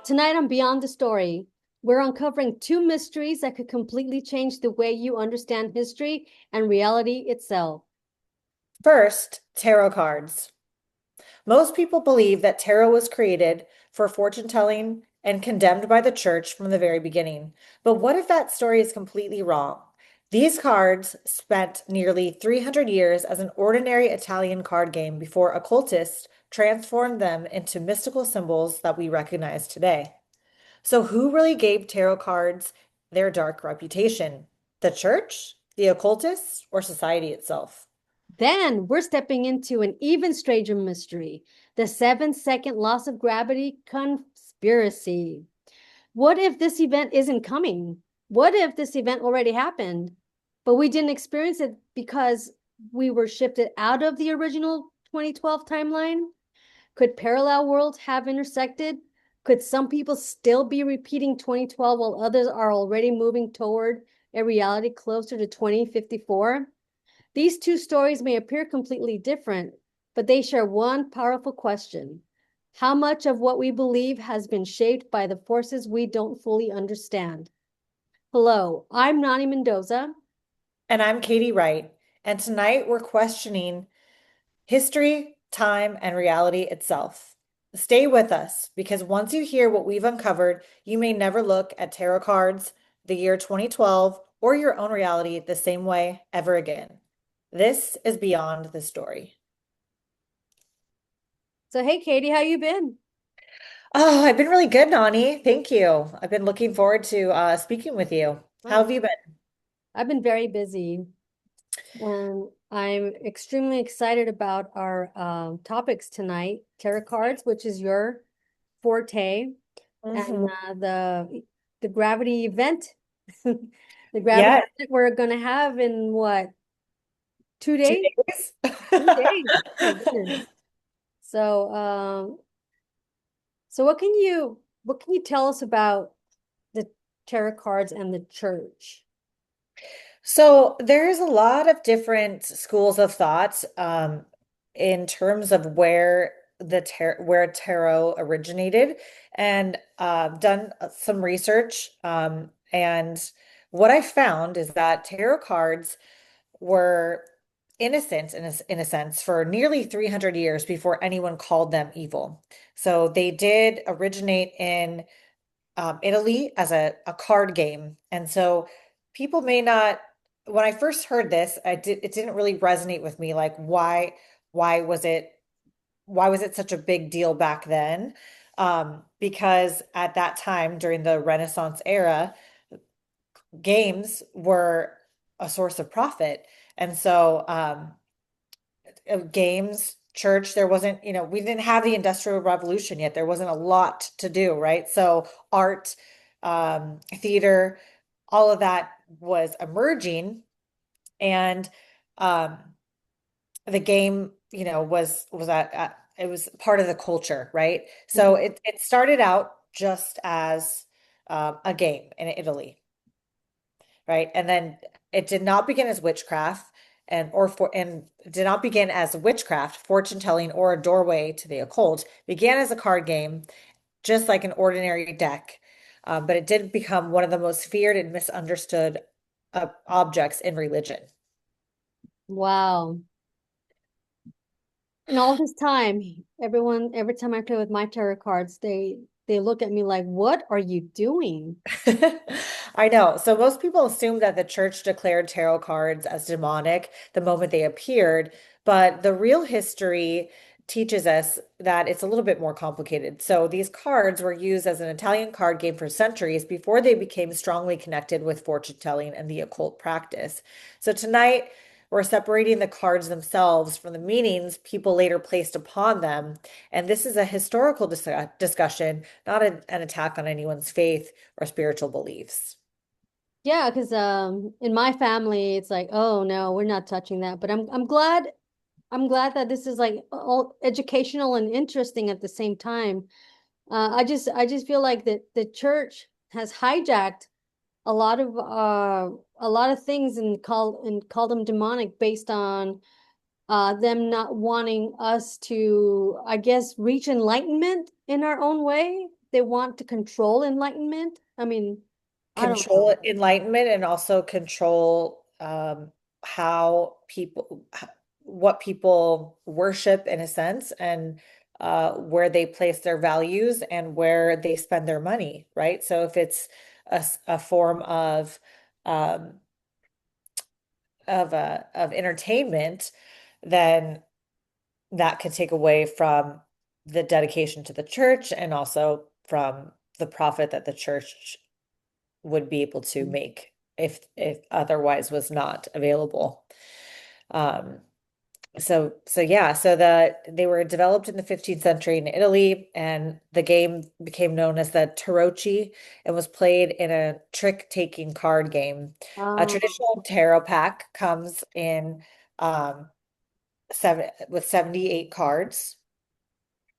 Tonight on Beyond the Story, we're uncovering two mysteries that could completely change the way you understand history and reality itself. First, tarot cards. Most people believe that tarot was created for fortune telling and condemned by the church from the very beginning. But what if that story is completely wrong? These cards spent nearly 300 years as an ordinary Italian card game before occultists transformed them into mystical symbols that we recognize today. So, who really gave tarot cards their dark reputation? The church, the occultists, or society itself? Then we're stepping into an even stranger mystery, the 7-second loss of gravity conspiracy. What if this event isn't coming? What if this event already happened, but we didn't experience it because we were shifted out of the original 2012 timeline? Could parallel worlds have intersected? Could some people still be repeating 2012 while others are already moving toward a reality closer to 2054? These two stories may appear completely different, but they share one powerful question. How much of what we believe has been shaped by the forces we don't fully understand? Hello, I'm Nani Mendoza. And I'm Katie Wright. And tonight we're questioning history, time, and reality itself. Stay with us because once you hear what we've uncovered, you may never look at tarot cards, the year 2012, or your own reality the same way ever again. This is Beyond the Story. So, hey, Katie, how you been? Oh, I've been really good, Nani. Thank you. I've been looking forward to speaking with you. How Oh, have you been? I've been very busy. I'm extremely excited about our topics tonight, tarot cards, which is your forte, and Mhm. the gravity event, the gravity Yes, event we're gonna have in what, 2 days? 2 days. 2 days. My goodness. So, so what can you tell us about the tarot cards and the church? So there's a lot of different schools of thought in terms of where tarot originated, and done some research. And what I found is that tarot cards were innocent in a sense for nearly 300 years before anyone called them evil. So they did originate in Italy as a card game. And so people may not, when I first heard this, it didn't really resonate with me. Like why was it, why was it such a big deal back then? Because at that time during the Renaissance era, games were a source of profit. And so, games, church, there wasn't, we didn't have the Industrial Revolution yet. There wasn't a lot to do, right? So art, theater, all of that was emerging, and um, the game, it was part of the culture, right? So Mhm. it started out just as a game in Italy, right? And then it did not begin as witchcraft and did not begin as witchcraft, fortune telling, or a doorway to the occult. It began as a card game, just like an ordinary deck. But it did become one of the most feared and misunderstood objects in religion. Wow. And all this time, every time I play with my tarot cards, they look at me like, "What are you doing?" I know. So most people assume that the church declared tarot cards as demonic the moment they appeared, but the real history teaches us that it's a little bit more complicated. So these cards were used as an Italian card game for centuries before they became strongly connected with fortune telling and the occult practice. So tonight we're separating the cards themselves from the meanings people later placed upon them. And this is a historical discussion, not an attack on anyone's faith or spiritual beliefs. Yeah, because in my family, it's like, oh no, we're not touching that. But I'm glad that this is like all educational and interesting at the same time. I just feel like that the church has hijacked a lot of things and call them demonic based on them not wanting us to, I guess, reach enlightenment in our own way. they want to control enlightenment? I mean, I don't know. Control enlightenment and also control how what people worship in a sense, and where they place their values and where they spend their money, right? So if it's a form um, of entertainment, then that could take away from the dedication to the church and also from the profit that the church would be able to make if otherwise was not available. Um, so yeah, so they were developed in the 15th century in Italy, and the game became known as the tarocchi and was played in a trick-taking card game. A Um, traditional tarot pack comes in um, 78 cards,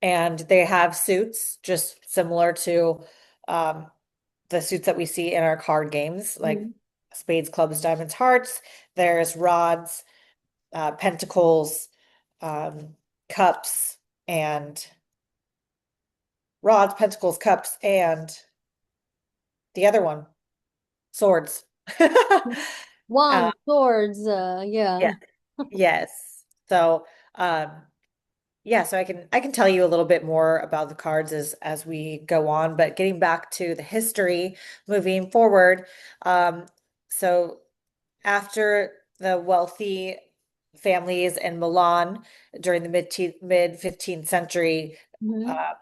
and they have suits just similar to um, the suits that we see in our card games, like mm, spades, clubs, diamonds, hearts. There's rods, pentacles, um, cups, and rods, pentacles, cups, and the other one, swords. Uh, Wands, swords, yeah, yeah. yes. So, um, yeah, so I can tell you a little bit more about the cards as we go on, but getting back to the history, moving forward, so after the wealthy families in Milan during the mid 15th century Mhm. uh,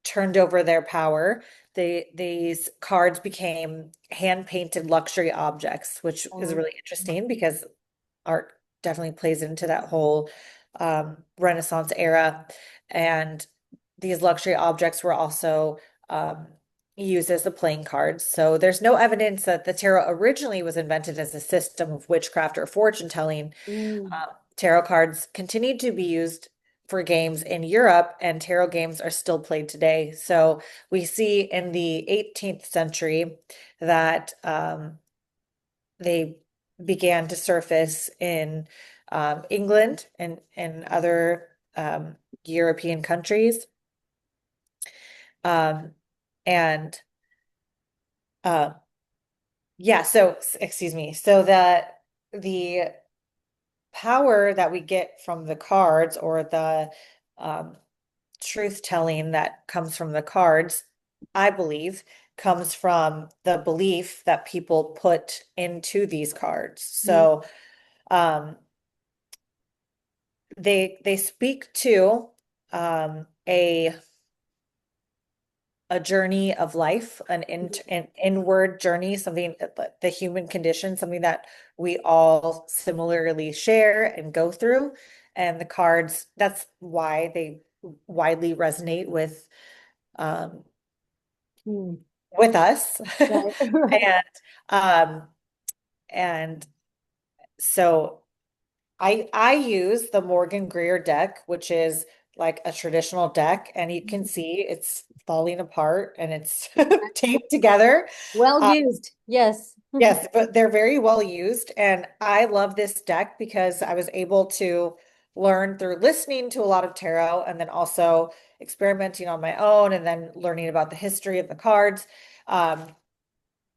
turned over their power, these cards became hand-painted luxury objects, which is Um, really interesting because art definitely plays into that whole Renaissance era. And these luxury objects were also um, used as the playing cards. So there's no evidence that the tarot originally was invented as a system of witchcraft or fortune telling. mm, Tarot cards continued to be used for games in Europe, and tarot games are still played today. So we see in the 18th century that they began to surface in England and other European countries. Um, and uh, yeah, so excuse me. So that the power that we get from the cards, or the um, truth telling that comes from the cards, I believe, comes from the belief that people put into these cards. mm, So um, they speak to a journey of life, an inward journey, something the human condition, something that we all similarly share and go through. And the cards, that's why they widely resonate um, mm. with us. Right, right. And um, and so I use the Morgan Greer deck, which is like a traditional deck, and you can see it's falling apart and it's taped together. Well Uh, used. Yes. yes, but they're very well used, and I love this deck because I was able to learn through listening to a lot of tarot, and then also experimenting on my own, and then learning about the history of the cards. Um,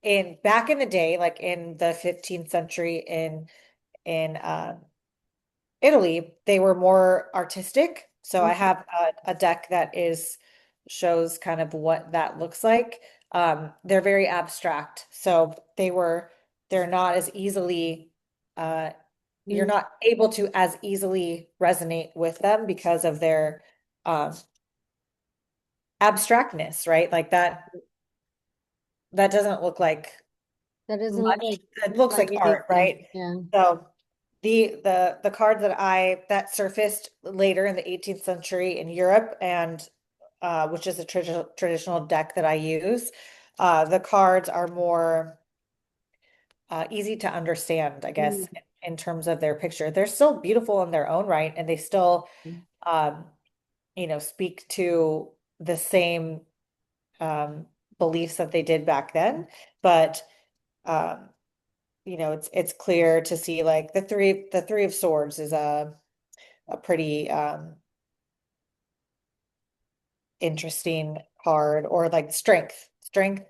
in back in the day, like in the 15th century in Italy, they were more artistic. So I Mm, have a deck that is shows kind of what that looks like. They're very abstract. So they're not as easily uh, you're mm. not able to as easily resonate with them because of their um, abstractness, right? Like that doesn't look like That doesn't look much. like It looks like art, anything. right? Yeah. So the cards that surfaced later in the 18th century in Europe, and which is a traditional deck that I use, the cards are more easy to understand, I guess, Mm, in terms of their picture. They're still beautiful in their own right, and they still um, speak to the same um, beliefs that they did back then, but um, it's clear to see like the three of swords is a pretty interesting card, or like strength. Strength,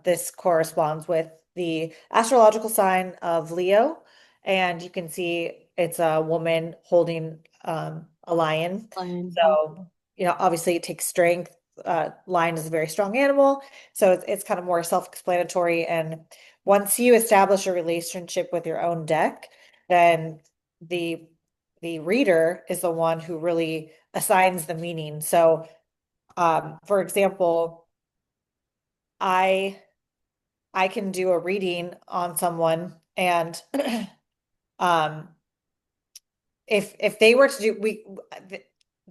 this corresponds with the astrological sign of Leo, and you can see it's a woman holding a lion. Fine. So, obviously it takes strength. Lion is a very strong animal, so it's kind of more self-explanatory. And once you establish a relationship with your own deck, then the the reader is the one who really assigns the meaning. So, for example, I I can do a reading on someone, and um, if they were to do the,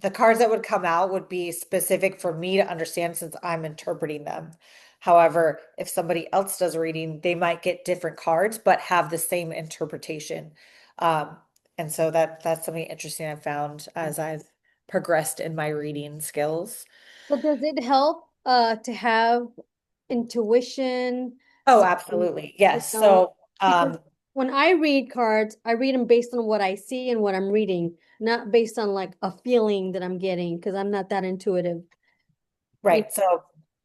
the cards that would come out would be specific for me to understand since I'm interpreting them. However, if somebody else does a reading, they might get different cards but have the same interpretation. Um, and so that's something interesting I've found as I've progressed in my reading skills. But does it help to have intuition? Oh, So, absolutely. Yes. know, So, because when I read cards, I read them based on what I see and what I'm reading, not based on like a feeling that I'm getting, because I'm not that intuitive. You right. So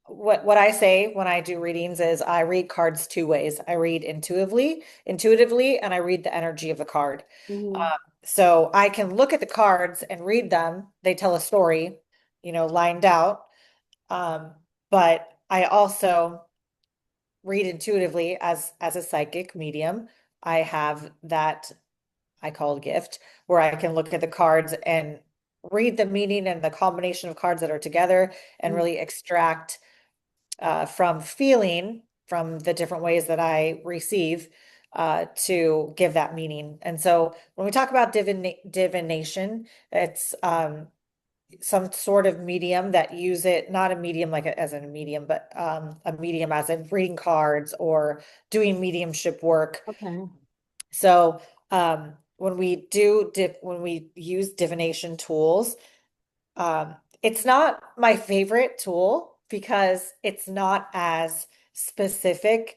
what I say when I do readings is I read cards two ways. I read intuitively, and I read the energy of the card. know. So I can look at the cards and read them. They tell a story, lined out. Um, but I also read intuitively as a psychic medium. I have that I call gift, where I can look at the cards and read the meaning and the combination of cards that are together and Mhm. really extract from feeling from the different ways that I receive to give that meaning. And so when we talk about divination, it's some sort of medium that use it, not a medium like as in a medium, but a medium as in reading cards or doing mediumship work. Okay. So when when we use divination tools, it's not my favorite tool because it's not as specific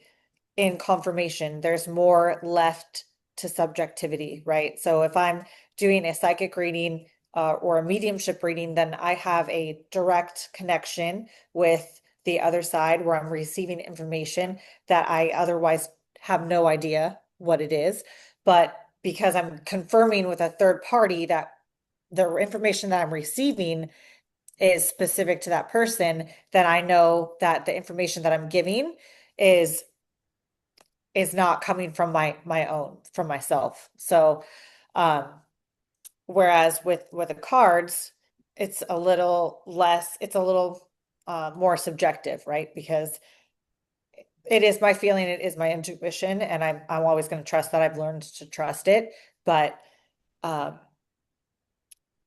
in confirmation. There's more left to subjectivity, right? So if I'm doing a psychic reading or a mediumship reading, then I have a direct connection with the other side where I'm receiving information that I otherwise have no idea what it is. But because I'm confirming with a third party that the information that I'm receiving is specific to that person, then I know that the information that I'm giving is is not coming from my own, from myself. So um whereas with the cards, it's a little less, it's a little more subjective, right? Because it is my feeling, it is my intuition, and I'm always going to trust that. I've learned to trust it, but um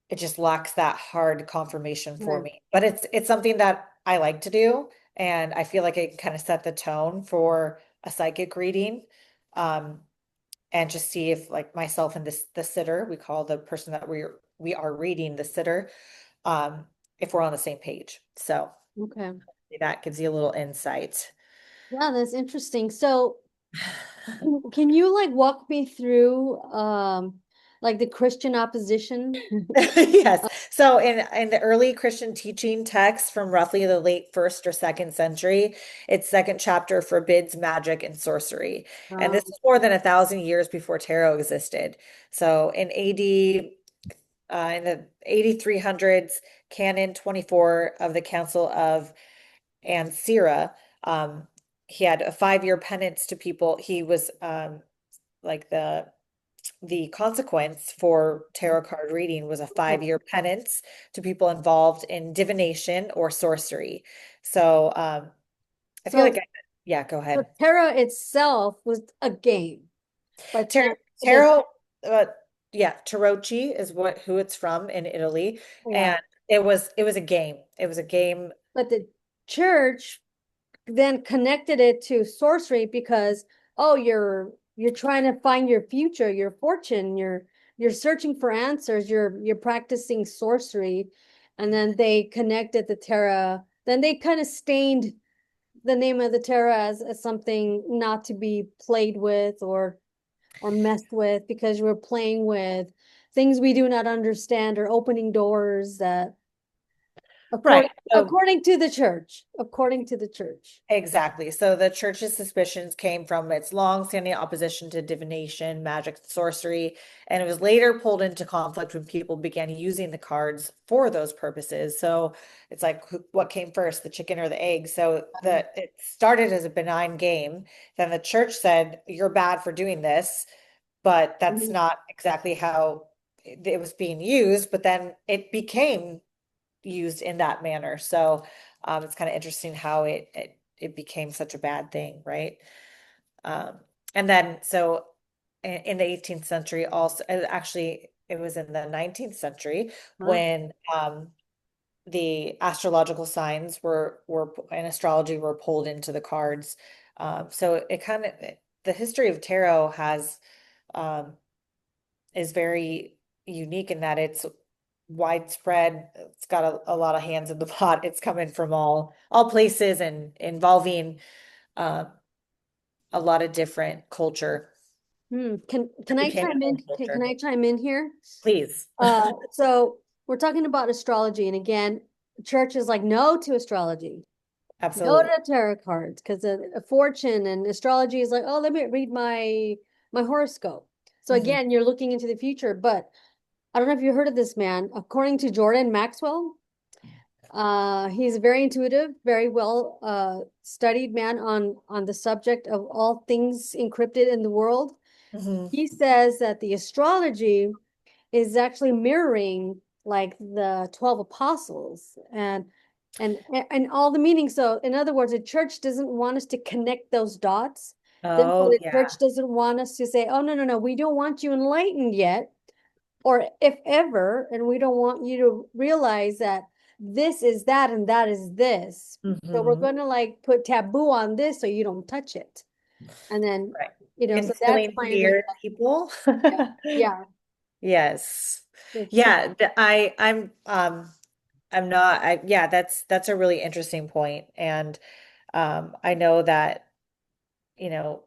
it just lacks that hard confirmation for Right. me. But it's something that I like to do, and I feel like it can kind of set the tone for a psychic reading. Um, and just see if like myself and the sitter, we call the person that we are reading the sitter, um, if we're on the same page. So Okay. that gives you a little insight. Yeah, that's interesting. So, can you like walk me through like the Christian opposition? Yes. So in the early Christian teaching texts from roughly the late first or second century, its second chapter forbids magic and sorcery. And this Um, is more than 1,000 years before tarot existed. So in the 8300s, Canon 24 of the Council of Ancira, um, he had a 5-year penance to people. He was like the consequence for tarot card reading was a okay. 5-year penance to people involved in divination or sorcery. So I feel like So, yeah, go so ahead. Terra itself was a game, but Tar then the Tarot, uh, yeah, Tarocchi is what who it's from in Italy, yeah, and it was a game. It was a game. but the church then connected it to sorcery because oh you're trying to find your future, your fortune, you're searching for answers, you're practicing sorcery, and then they connected the Terra, then they kind of stained the name of the Terra as something not to be played with or messed with because we're playing with things we do not understand or opening doors that Right. So According to the church. According to the church. exactly. So the church's suspicions came from its long-standing opposition to divination, magic, and sorcery, and it was later pulled into conflict when people began using the cards for those purposes. So it's like, what came first, the chicken or the egg? So it started as a benign game. Then the church said, "You're bad for doing this," but that's Mhm. not exactly how it was being used. But then it became used in that manner. So it's kind of interesting how it became such a bad thing, right? Um, and then so in the 18th century, also actually it was in the 19th century Huh? when the astrological signs were and astrology were pulled into the cards. So it kind of the history of tarot has um, is very unique in that it's widespread. It's got a lot of hands in the pot. It's coming from all places and involving uh, a lot of different culture. Hmm. It Can I became its chime in? own Can culture. I chime in here? Please. So we're talking about astrology, and again, church is like no to astrology, no Absolutely. to tarot cards, because a fortune and astrology is like, oh, let me read my horoscope. So Mhm. again, you're looking into the future, but I don't know if you heard of this man. According to Jordan Maxwell, he's very intuitive, very well studied man on the subject of all things encrypted in the world. Mhm. He says that the astrology is actually mirroring like the 12 apostles and all the meanings. So in other words, the church doesn't want us to connect those dots. Therefore, Oh, the church yeah. doesn't want us to say, oh, no, no, no, we don't want you enlightened yet, or if ever, and we don't want you to realize that this is that and that is this. So we're Hmm. going to like put taboo on this so you don't touch it. And then, Right. so that's Instilling my fear in understanding. people. Yeah. Yeah. Yes. So Yeah, I'm not I yeah, that's a really interesting point. And I know that, you know,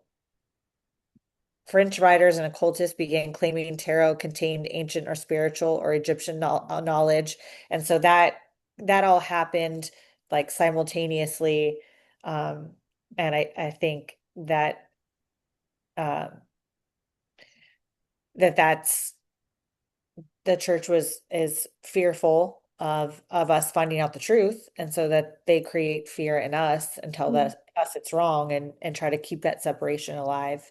French writers and occultists began claiming tarot contained ancient or spiritual or Egyptian knowledge. And so that all happened like simultaneously. Um, and I think that um that's the church was is fearful of us finding out the truth, and so that they create fear in us and tell us it's wrong and try to keep that separation alive.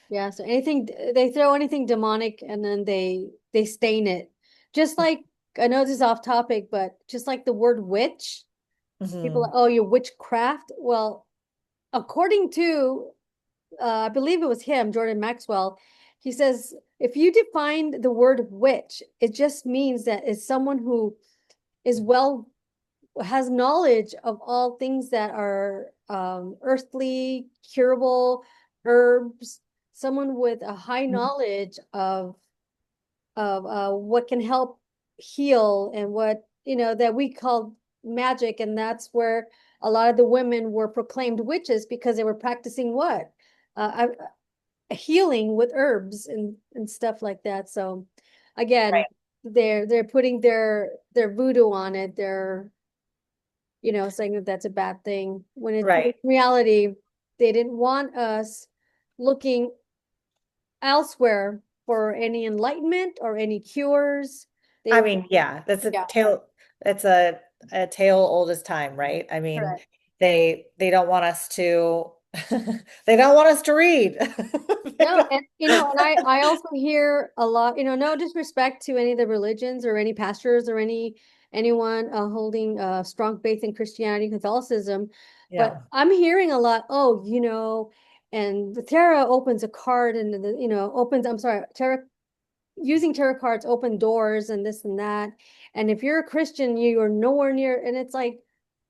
yeah, so anything they throw anything demonic and then they stain it. Just like I know this is off topic, but just like the word witch, people are, Hmm. oh, you're witchcraft. Well, according to I believe it was him, Jordan Maxwell, he says if you define the word witch, it just means that it's someone who is well has knowledge of all things that are earthly, curable, herbs, someone with a high knowledge of what can help heal and what that we call magic, and that's where a lot of the women were proclaimed witches because they were practicing what healing with herbs and stuff like that. So again, Right, they're putting their voodoo on it. They're saying that that's a bad thing when in right. reality, they didn't want us looking elsewhere for any enlightenment or any cures. They I were, mean, yeah, yeah, that's a tale old as time, right? I mean, correct. they don't want us to they don't want us to read. They No, don't- and and I also hear a lot, no disrespect to any of the religions or any pastors or anyone holding strong faith in Christianity, Catholicism, but Yeah. I'm hearing a lot, oh, and the tarot opens a card and opens, I'm sorry, tarot using tarot cards open doors and this and that. And if you're a Christian, you are nowhere near, and it's like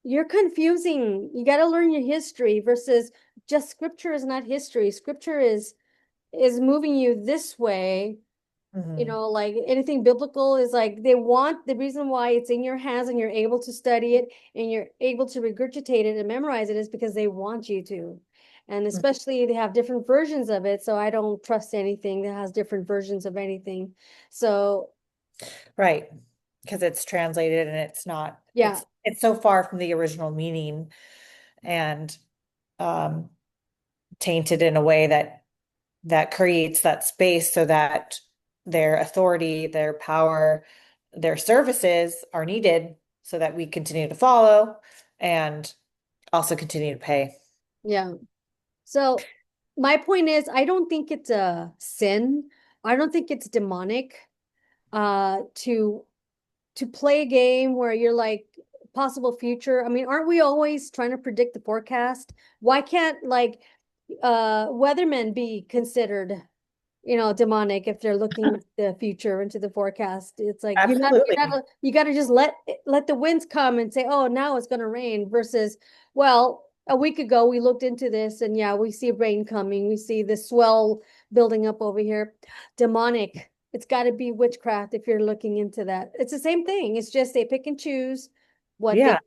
you're confusing. You got to learn your history versus just scripture is not history. Scripture is moving you this way. Hmm. Like anything biblical is like they want the reason why it's in your hands and you're able to study it and you're able to regurgitate it and memorize it is because they want you to. And especially they have different versions of it. So I don't trust anything that has different versions of anything. So Right. Because it's translated and it's not Yeah. It's so far from the original meaning and um, tainted in a way that creates that space so that their authority, their power, their services are needed so that we continue to follow and also continue to pay. Yeah. So my point is, I don't think it's a sin. I don't think it's demonic to play a game where you're like possible future. I mean, aren't we always trying to predict the forecast? Why can't like weathermen be considered, demonic if they're looking into the future, into the forecast? It's like Absolutely. you gotta just let the winds come and say, oh, now it's gonna rain versus, well, a week ago we looked into this and yeah, we see rain coming, we see the swell building up over here. Demonic. It's got to be witchcraft if you're looking into that. It's the same thing. It's just they pick and choose what Yeah.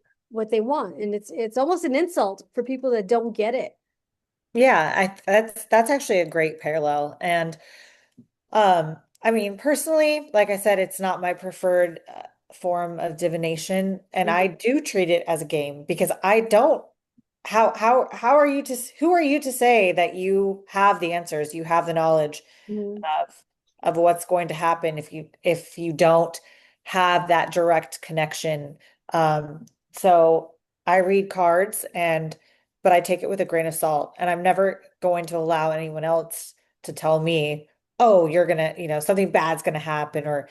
they want, and it's almost an insult for people that don't get it. Yeah, that's actually a great parallel. And I mean, personally, like I said, it's not my preferred form of divination, and I Mhm. do treat it as a game because I don't how are you to who are you to say that you have the answers, you have the knowledge Mhm. of what's going to happen if you don't have that direct connection. So I read cards but I take it with a grain of salt, and I'm never going to allow anyone else to tell me, oh, you're gonna, something bad's gonna happen, or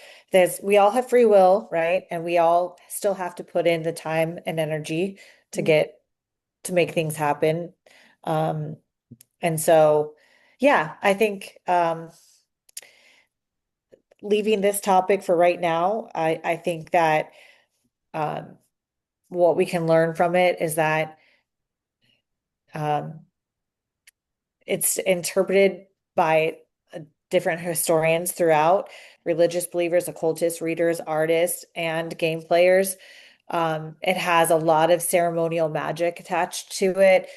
we all have free will, right? And we all still have to put in the time and energy to Mhm. make things happen. Um, and so, yeah, I think leaving this topic for right now, I think that um, what we can learn from it is that um, it's interpreted by different historians throughout, religious believers, occultists, readers, artists, and game players. It has a lot of ceremonial magic attached to it,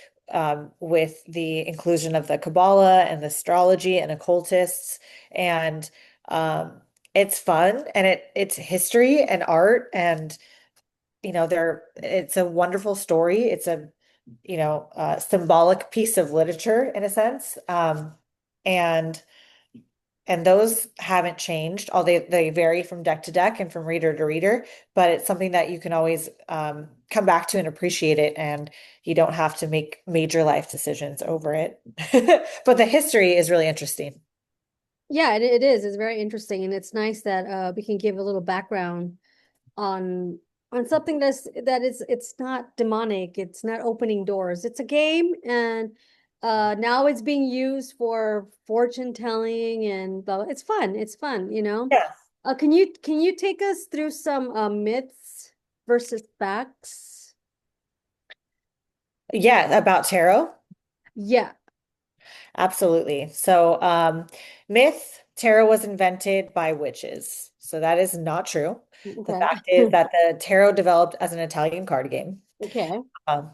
with the inclusion of the Kabbalah and the astrology and occultists. And it's fun and it's history and art and it's a wonderful story. It's a symbolic piece of literature in a sense. And those haven't changed. All they vary from deck to deck and from reader to reader, but it's something that you can always come back to and appreciate it, and you don't have to make major life decisions over it. But the history is really interesting. Yeah, it is. It's very interesting, and it's nice that we can give a little background on something it's not demonic. It's not opening doors. It's a game, and now it's being used for fortune telling and blah, blah. It's fun. It's fun, you know. Yeah. Can you take us through some myths versus facts? Yeah, about tarot. Yeah. Absolutely. So, myth, tarot was invented by witches. So that is not true. The Okay. fact is that the tarot developed as an Italian card game. Okay. Um,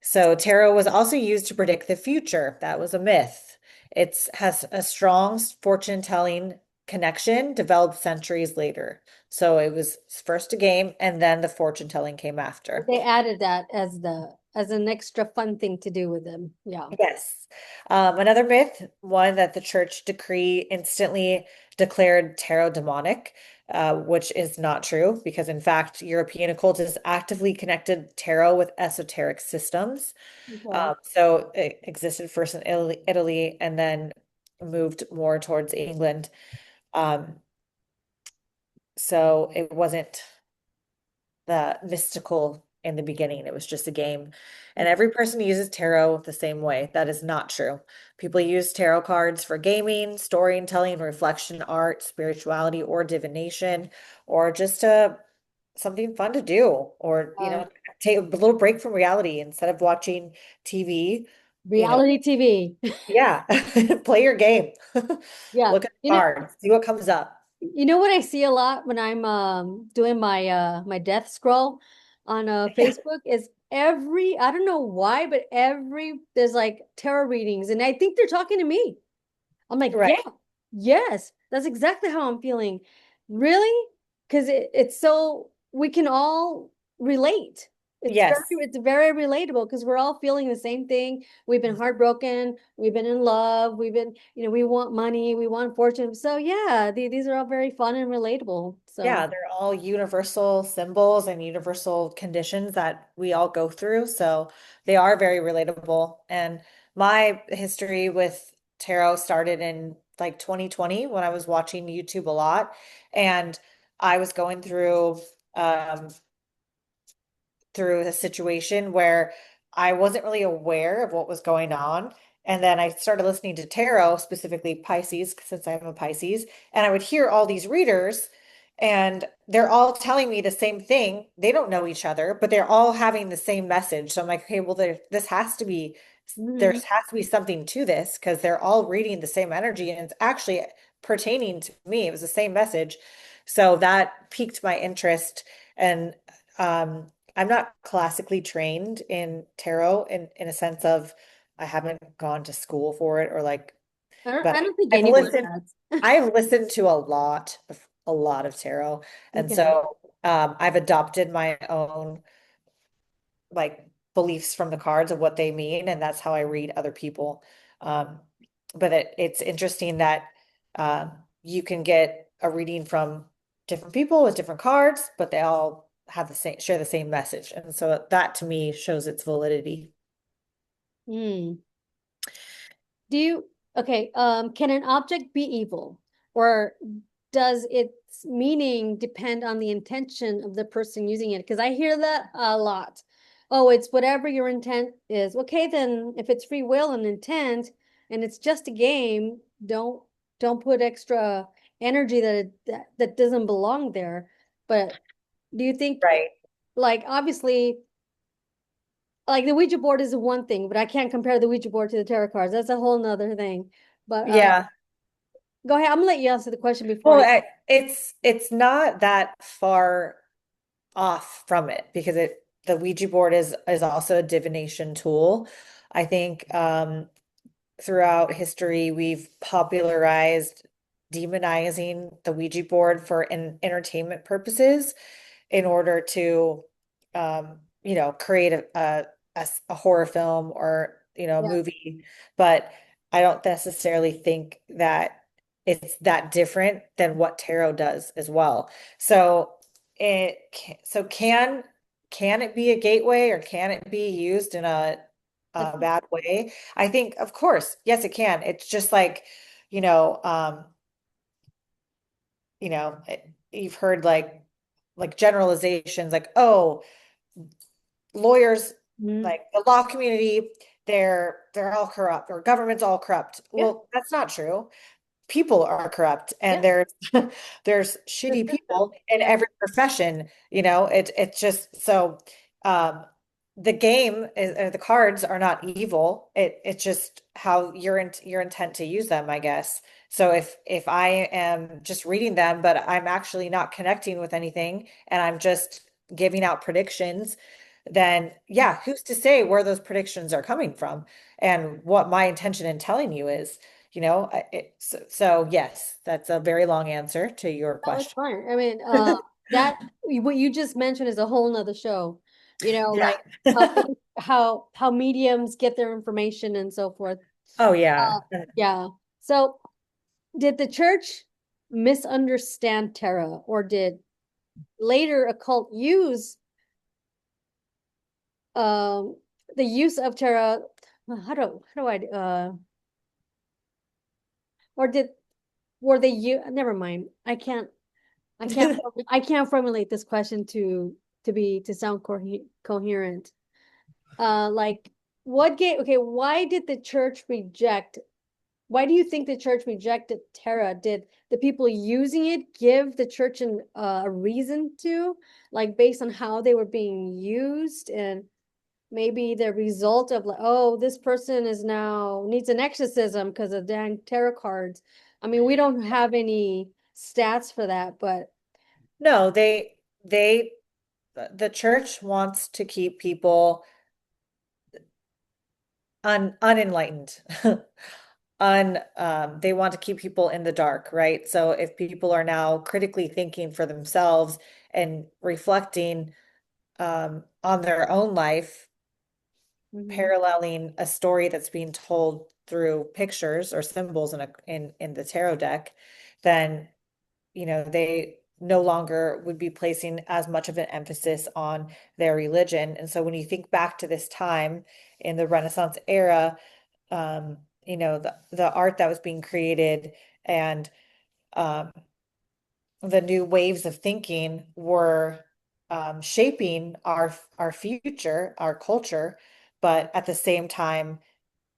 so tarot was also used to predict the future. That was a myth. It has a strong fortune telling connection developed centuries later. So it was first a game and then the fortune telling came after. They added that as an extra fun thing to do with them. Yeah. Yes. Another myth, one that the church decree instantly declared tarot demonic, which is not true because, in fact, European occultists actively connected tarot with esoteric systems. Okay. So it existed first in Italy and then moved more towards England. Um, so it wasn't the mystical in the beginning. It was just a game. And every person uses tarot the same way. That is not true. People use tarot cards for gaming, storytelling, reflection, art, spirituality, or divination, or just something fun to do, or Uh, take a little break from reality instead of watching TV, you know, Reality TV. yeah, play your game. Yeah. Look at the cards, see what comes up. You know what I see a lot when I'm doing my my death scroll on Facebook is every, I don't know why, but there's like tarot readings and I think they're talking to me. I'm like, yeah, Right. yes, that's exactly how I'm feeling. Really? Because it's so we can all relate. Yes. It's very relatable because we're all feeling the same thing. We've been heartbroken, we've been in love, we've been, we want money, we want fortune. So yeah, these are all very fun and relatable. So Yeah, they're all universal symbols and universal conditions that we all go through. So they are very relatable. And my history with tarot started in like 2020 when I was watching YouTube a lot. And I was going um, through a situation where I wasn't really aware of what was going on. And then I started listening to tarot, specifically Pisces, since I'm a Pisces, and I would hear all these readers, and they're all telling me the same thing. They don't know each other, but they're all having the same message. So I'm like, okay, well, this has to be, there mhm. has to be something to this because they're all reading the same energy and it's actually pertaining to me. It was the same message. So that piqued my interest. And I'm not classically trained in tarot in a sense of I haven't gone to school for it or like, but I don't think anyone has. I've listened to a lot of tarot. And Okay. so I've adopted my own like beliefs from the cards of what they mean, and that's how I read other people. Um, but it's interesting that you can get a reading from different people with different cards, but they all have the same share the same message, and so that to me shows its validity. Hmm. Do you, okay, can an object be evil? Or does its meaning depend on the intention of the person using it? Because I hear that a lot. Oh, it's whatever your intent is. Okay, then if it's free will and intent and it's just a game, don't put extra energy that doesn't belong there. But do you think, Right. like, obviously, like the Ouija board is one thing, but I can't compare the Ouija board to the tarot cards. That's a whole nother thing. But Yeah. go ahead. I'm gonna let you answer the question before Well, I. it's not that far off from it because it the Ouija board is also a divination tool. I think throughout history, we've popularized demonizing the Ouija board for entertainment purposes in order to, create a horror film or, a Yeah. movie. But I don't necessarily think that it's that different than what tarot does as well. So can it be a gateway or can it be used in a bad way? I think, of course, yes, it can. It's just like, you know, um, you've heard like generalizations like, oh, lawyers, Mhm. like the law community, they're all corrupt or government's all corrupt. Yeah. Well, that's not true. People are corrupt and Yeah. there's The shitty system. people in Yeah. every profession, it's just so um the game is, or the cards are not evil. It's just how your intent to use them, I guess. So if I am just reading them but I'm actually not connecting with anything and I'm just giving out predictions, then yeah, who's to say where those predictions are coming from and what my intention in telling you is? So yes, that's a very long answer to your No, it's question. fine. I mean, that what you just mentioned is a whole nother show. Yeah. Like how mediums get their information and so forth. Oh yeah. Yeah. So did the church misunderstand tarot, or did later occult use um the use of tarot? How do I or did were they you never mind. I can't formulate this question to sound coherent. Like why did the church reject why do you think the church rejected Terra? Did the people using it give the church a reason to, like based on how they were being used, and maybe the result of like, oh, this person is now needs an exorcism because of dang tarot cards. I mean, we don't have any stats for that, but No, they the church wants to keep people unenlightened. They want to keep people in the dark, right? So if people are now critically thinking for themselves and reflecting on their own life, Hmm. paralleling a story that's being told through pictures or symbols in the tarot deck, then they no longer would be placing as much of an emphasis on their religion. And so when you think back to this time in the Renaissance era, the art that was being created and um, the new waves of thinking were shaping our future, our culture, but at the same time,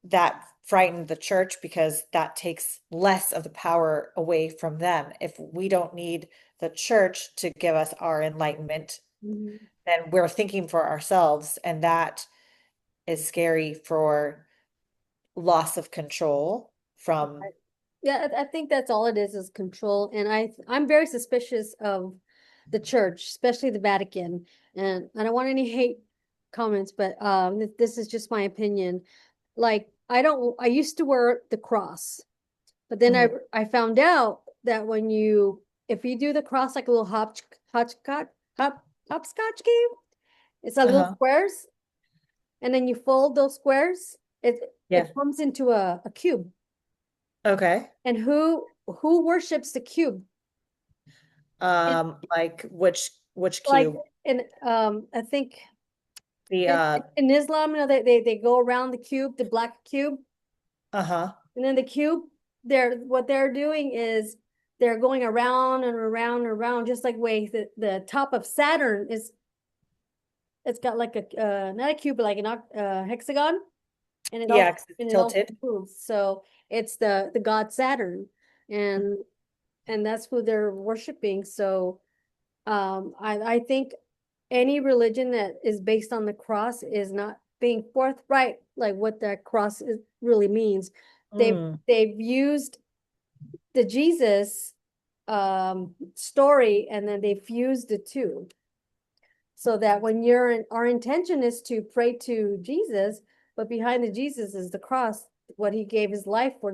that frightened the church because that takes less of the power away from them. If we don't need the church to give us our enlightenment, Hmm. then we're thinking for ourselves, and that is scary for loss of control from. Yeah, I think that's all it is control. And I'm very suspicious of the church, especially the Vatican. And I don't want any hate comments, but this is just my opinion. Like I used to wear the cross, but then Mhm. I found out that if you do the cross like a little hopscotch hopscotch game, it's a little Uh-huh. squares, and then you fold those squares, Yeah. it comes into a cube. Okay. And who worships the cube? It, Like which like cube? I think The in, in Islam, they go around the cube, the black cube, uh-huh. and then the cube, what they're doing is they're going around and around and around, just like way the top of Saturn is. It's got like a not a cube, but like an hexagon, Yeah, 'cause it's and it also tilted. moves. So it's the god Saturn, and and that's who they're worshiping. So I think any religion that is based on the cross is not being forthright, like what that cross really means. Mm, They've used the Jesus story, and then they fused the two, so that when our intention is to pray to Jesus, but behind the Jesus is the cross, what he gave his life for.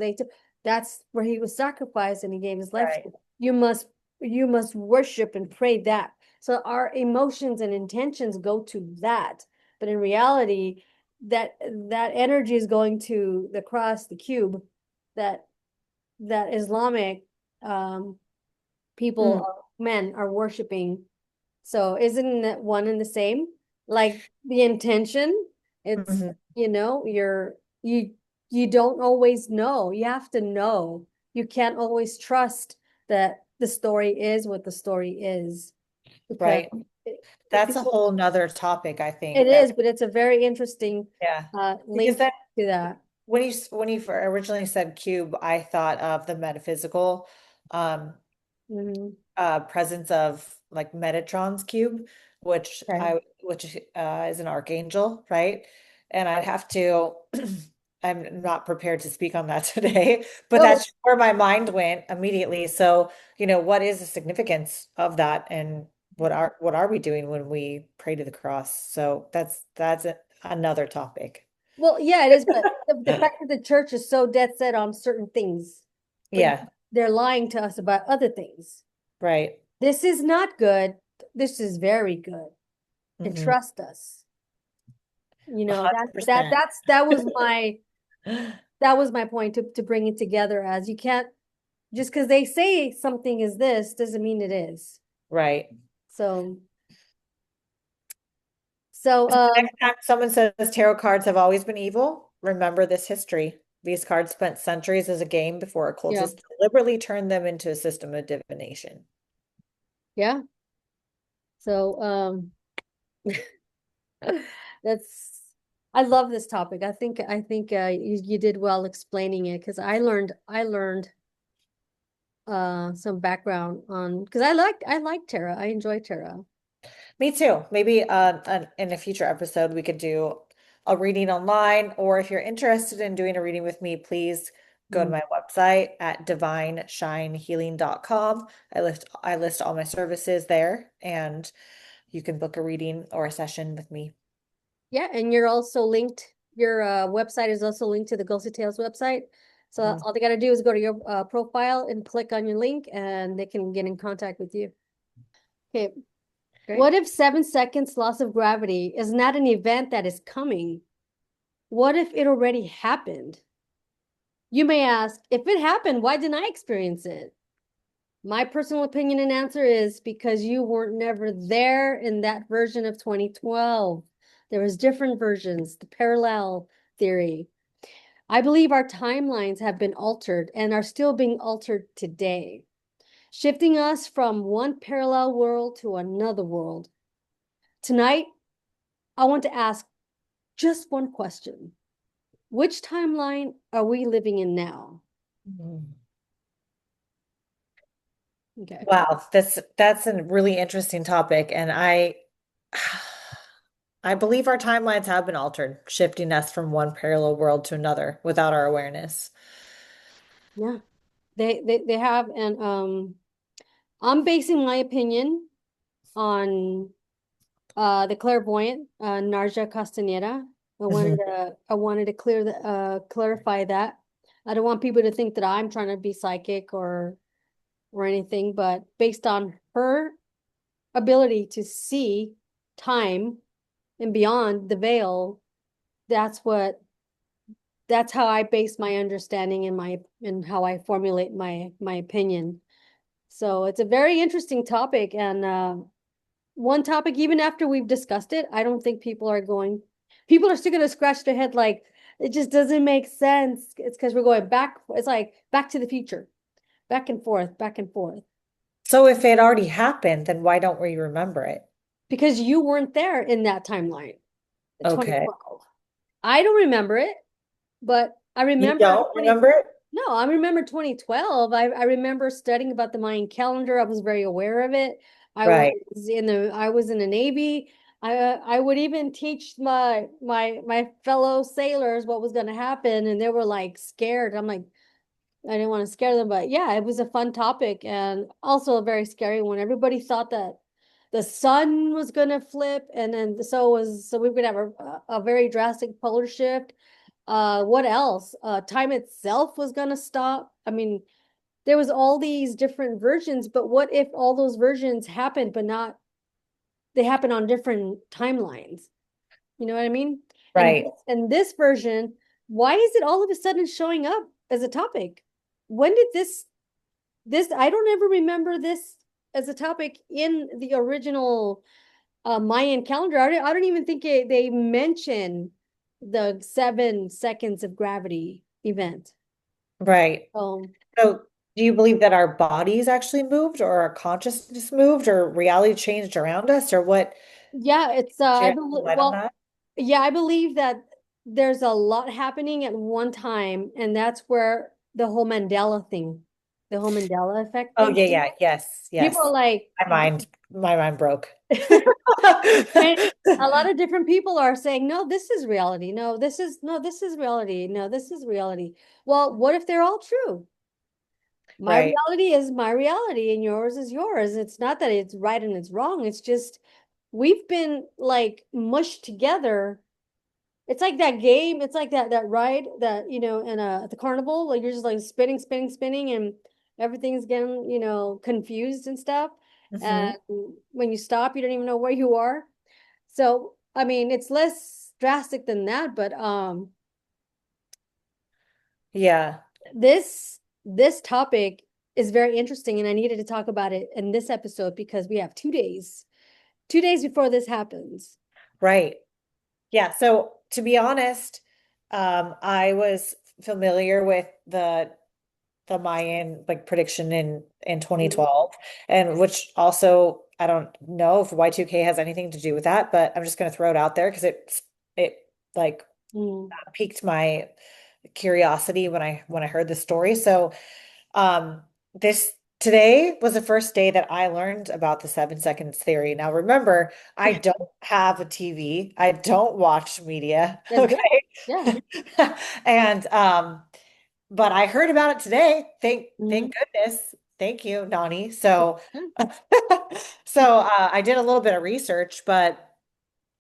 That's where he was sacrificed and he gave his life. right. You must you must worship and pray that. So our emotions and intentions go to that. But in reality, that energy is going to the cross, the cube, that that Islamic Mm, men are worshiping. So isn't that one and the same? Like the intention, it's, mhm. you you don't always know. You have to know. You can't always trust that the story is what the story is, because Right. it, That's a people whole nother topic, I it think, that is, but it's a very interesting yeah. Because link then to that. when you originally said cube, I thought of the metaphysical um Hmm. presence of like Metatron's cube, Okay. which is an archangel, right? And I'd have to I'm not prepared to speak on that today, but Oh, that's where my mind went immediately. So, what is the significance of that, and what are we doing when we pray to the cross? So another topic. well, yeah, it is, but the fact that the church is so dead set on certain things, but Yeah, they're lying to us about other things. right. This is not good. This is very good. And Hmm. trust us. That 100%. that's that was my point to bring it together, as you can't just because they say something is this doesn't mean it is. Right. So so Next time someone says tarot cards have always been evil, remember this history. These cards spent centuries as a game before yeah, occultists deliberately turned them into a system of divination. yeah. So that's I love this topic. I think you did well explaining it, because I learned some background on, because I like tarot. I enjoy tarot. Me too. Maybe in a future episode, we could do a reading online, or if you're interested in doing a reading with me, please go to Mm. my website at divineshinehealing.com. I list all my services there, and you can book a reading or a session with me. Yeah, and you're also linked. Your website is also linked to the Ghosted Tales website. So Mhm. all they got to do is go to your profile and click on your link, and they can get in contact with you. Okay, Great. What if 7 seconds loss of gravity is not an event that is coming? What if it already happened? You may ask, if it happened, why didn't I experience it? My personal opinion and answer is because you weren't never there in that version of 2012. There was different versions, the parallel theory. I believe our timelines have been altered and are still being altered today, shifting us from one parallel world to another world. Tonight, I want to ask just one question. Which timeline are we living in now? Mhm. Okay. Wow, that's a really interesting topic, and I believe our timelines have been altered, shifting us from one parallel world to another without our awareness. Yeah. They have, and I'm basing my opinion on the clairvoyant Narja Castaneda. Mhm. I wanted to clarify that. I don't want people to think that I'm trying to be psychic or anything, but based on her ability to see time and beyond the veil, that's what that's how I base my understanding and how I formulate my opinion. So it's a very interesting topic, and one topic, even after we've discussed it, I don't think people are still going to scratch their head like, it just doesn't make sense. It's because we're going back. It's like back to the future, back and forth, back and forth. So if it already happened, then why don't we remember it? Because you weren't there in that timeline, the Okay. 2012. I don't remember it, but I You remember don't 20. remember it? No, I remember 2012. I remember studying about the Mayan calendar. I was very aware of it. Right. I was in the Navy. I would even teach my fellow sailors what was going to happen, and they were like scared. I'm like, I didn't want to scare them, but yeah, it was a fun topic and also a very scary one. Everybody thought that the sun was going to flip, and then so we would have a very drastic polar shift. What else? Time itself was going to stop. I mean, there was all these different versions, but what if all those versions happened, but not they happen on different timelines? You know what I mean? Right. And this version, why is it all of a sudden showing up as a topic? When did this I don't ever remember this as a topic in the original Mayan calendar. I don't even think they mention the 7 seconds of gravity event. Right. Um, So do you believe that our bodies actually moved or our consciousness moved or reality changed around us or what? yeah, it's Do you I have any believe light on that? yeah, I believe that there's a lot happening at one time, and that's where the whole Mandela effect Oh thing. yeah, yeah, yes, People are yes. like, My mind broke. and a lot of different people are saying, no, this is reality. No, this is reality. No, this is reality. Well, what if they're all true? My Right, reality is my reality and yours is yours. It's not that it's right and it's wrong. It's just we've been like mushed together. It's like that game. It's like that ride that in at the carnival. Like you're just like spinning, spinning, spinning, and everything's getting confused and stuff. hmm. And when you stop, you don't even know where you are. So I mean, it's less drastic than that, but Yeah, this topic is very interesting, and I needed to talk about it in this episode because we have 2 days before this happens. right. Yeah, so to be honest, I was familiar with the Mayan like prediction in Mm, 2012, and which also I don't know if Y2K has anything to do with that, but I'm just going to throw it out there because it like mm, piqued my curiosity when I heard the story. So um this today was the first day that I learned about the 7 seconds theory. Now remember, I don't have a TV. I don't watch media. that's good. Okay. Yeah. And but I heard about it today. Thank Mhm. goodness. Thank you, Nani. So Yeah. I did a little bit of research, but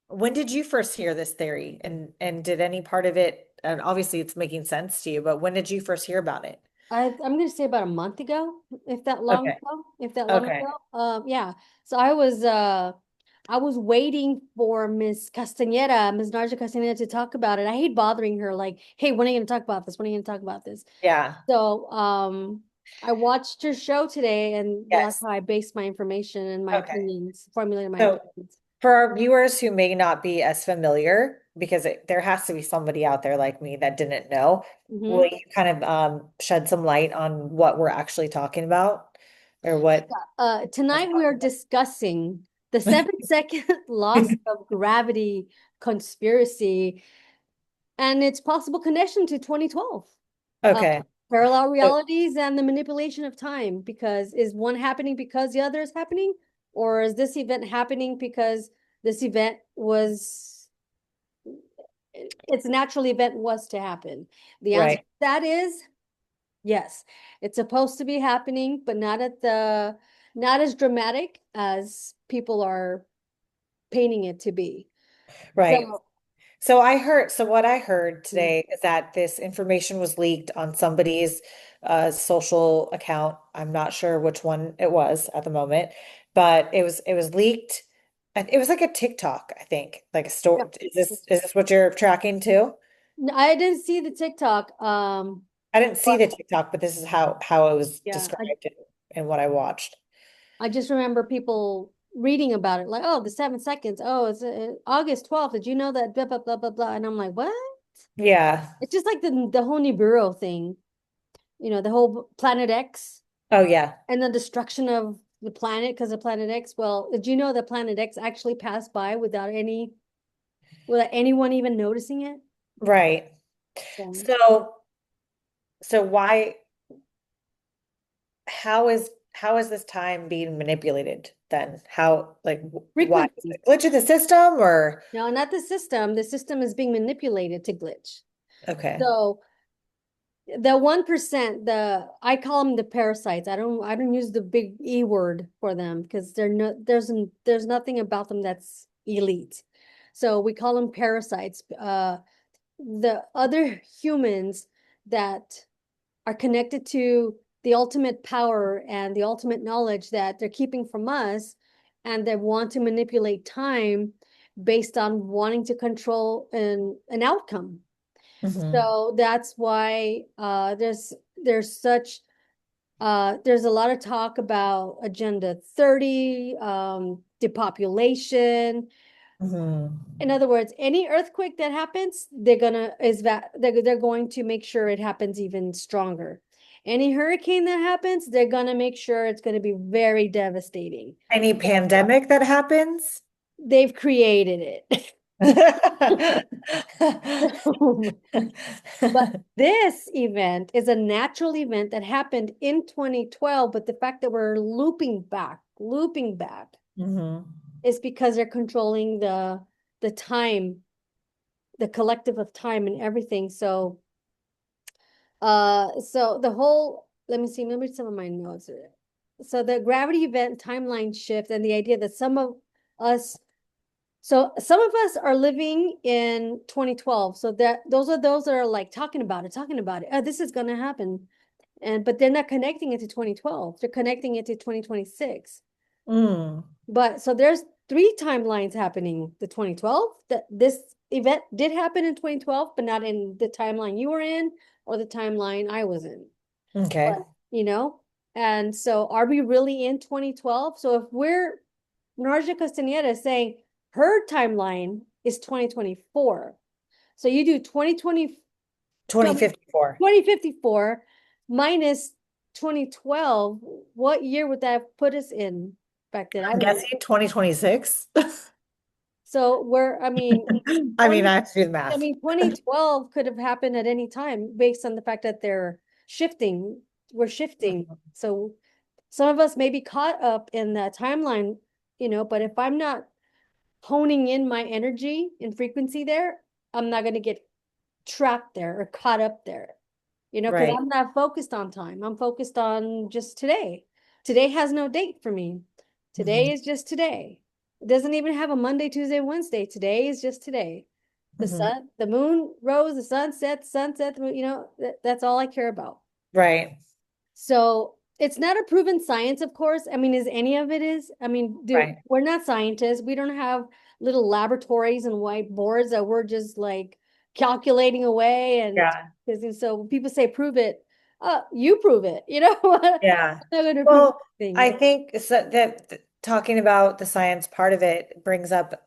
when did you first hear this theory? And did any part of it, and obviously it's making sense to you, but when did you first hear about it? I'm gonna say about a month ago, if that long Okay. ago, if that long Okay. ago. Yeah. So I was I was waiting for Miss Castañeda, Miss Narja Castañeda to talk about it. I hate bothering her, like, hey, when are you gonna talk about this? When are you gonna talk about this? Yeah. So, I watched her show today, and that's Yes. how I based my information and my Okay. opinions, formulated my So opinions. for our viewers who may not be as familiar, because there has to be somebody out there like me that didn't know, will Hmm. you kind of shed some light on what we're actually talking about or what we're Tonight we are talking discussing the about? 7 second loss of gravity conspiracy and its possible connection to 2012. Uh, Okay. Parallel So- realities and the manipulation of time. Because is one happening because the other is happening? Or is this event happening because this event was, its natural event was to happen? The answer Right. to that is yes. It's supposed to be happening, but not as dramatic as people are painting it to be. Right. So, So what I heard today is that this information was leaked on somebody's social account. I'm not sure which one it was at the moment, but it was leaked. And it was like a TikTok, I think, like a yeah. story. Is this what you're tracking too? I didn't see the TikTok. I didn't see But the TikTok, but this is how it was yeah, described in what I watched. I just remember people reading about it, like, oh, the 7 seconds. Oh, it's August 12th. Did you know that? Blah, blah, blah, blah, blah. And I'm like, what? Yeah. It's just like the whole Nibiru thing, the whole Planet X Oh yeah. and the destruction of the planet because of Planet X. Well, did you know that Planet X actually passed by without anyone even noticing it? Right. So So so how is this time being manipulated then? How like why is frequency. it glitch in the system or No, not the system. The system is being manipulated to glitch. okay. So the 1%, I call them the parasites. I don't use the big E word for them because there's nothing about them that's elite. So we call them parasites. The other humans that are connected to the ultimate power and the ultimate knowledge that they're keeping from us, and they want to manipulate time based on wanting to control an outcome. Hmm. So that's why there's a lot of talk about Agenda 30, depopulation. Hmm. In other words, any earthquake that happens, they're going to make sure it happens even stronger. Any hurricane that happens, they're gonna make sure it's gonna be very devastating. Any pandemic that happens? They've created it. But this event is a natural event that happened in 2012, but the fact that we're looping back Hmm. is because they're controlling the time, the collective of time and everything. So the whole, let me see, maybe some of my notes. So the gravity event timeline shift and the idea that us some of us are living in 2012. So that those that are like talking about it. Oh, this is gonna happen. But they're not connecting it to 2012. They're connecting it to 2026. Mm. But so there's three timelines happening. The 2012, that this event did happen in 2012, but not in the timeline you were in or the timeline I was in. Okay. But, you know, and so are we really in 2012? So if we're Narja Castaneda is saying her timeline is 2024. So you do 2020 from 2054. 2054 minus 2012, what year would that put us in back then? I I'm don't know. guessing 2026. So I mean, I mean, 20, I have to do the I math. mean, 2012 could have happened at any time based on the fact that shifting. We're shifting. So some of us may be caught up in that timeline, but if I'm not honing in my energy and frequency there, I'm not going to get trapped there or caught up there, because Right. I'm not focused on time. I'm focused on just today. Today has no date for me. Hmm. Today is just today. It doesn't even have a Monday, Tuesday, Wednesday. Today is just today. Hmm. The moon rose, the sun set, that's all I care about. Right. So it's not a proven science, of course. I mean, is any of it is? I mean, Right. we're not scientists. We don't have little laboratories and whiteboards that we're just like calculating away and Yeah. so people say prove it. You prove it, you know? I'm Yeah. not going to prove Well, I anything. think talking about the science part of it brings up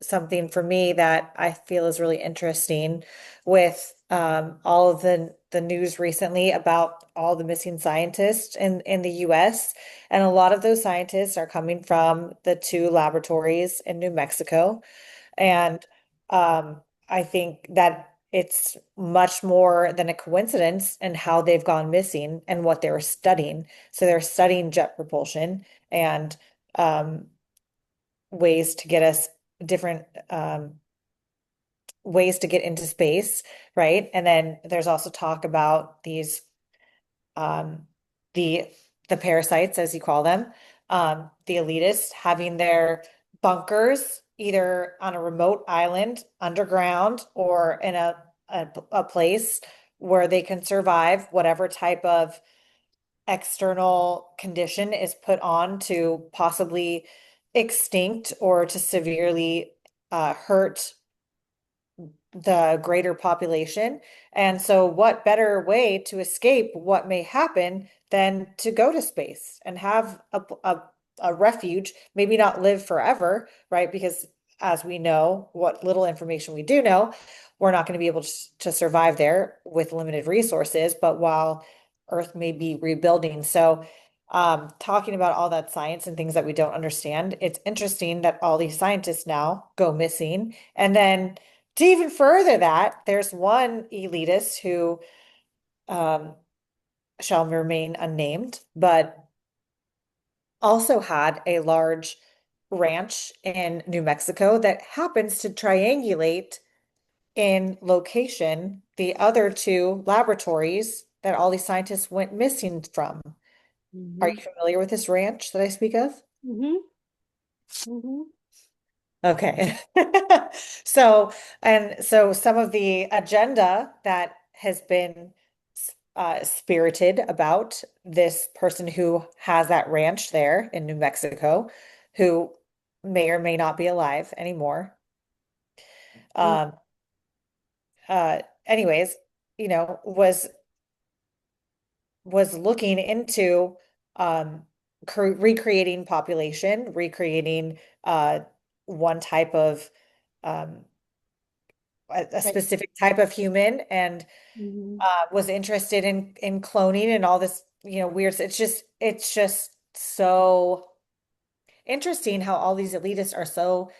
something for me that I feel is really interesting with all of the news recently about all the missing scientists in the US. And a lot of those scientists are coming from the two laboratories in New Mexico. And I think that it's much more than a coincidence in how they've gone missing and what they were studying. So they're studying jet propulsion and um, ways to get us different ways to get into space, right? And then there's also talk about these um, the the parasites, as you call them, the elitists having their bunkers either on a remote island underground or in a place where they can survive whatever type of external condition is put on to possibly extinct or to severely hurt the greater population. And so, what better way to escape what may happen than to go to space and have a refuge, maybe not live forever, right? Because as we know, what little information we do know, we're not going to be able to survive there with limited resources, but while Earth may be rebuilding. So, talking about all that science and things that we don't understand, it's interesting that all these scientists now go missing. And then to even further that, there's one elitist who um, shall remain unnamed, but also had a large ranch in New Mexico that happens to triangulate in location the other two laboratories that all these scientists went missing from. Are Hmm. you familiar with this ranch that I speak of? Hmm. Hmm. Okay. So some of the agenda that has been spirited about this person who has that ranch there in New Mexico, who may or may not be alive anymore. Um, Anyways, was looking into um recreating population, recreating one type of um a Right. specific type of human and Hmm. was interested in cloning and all this, weird. It's just so interesting how all these elitists are so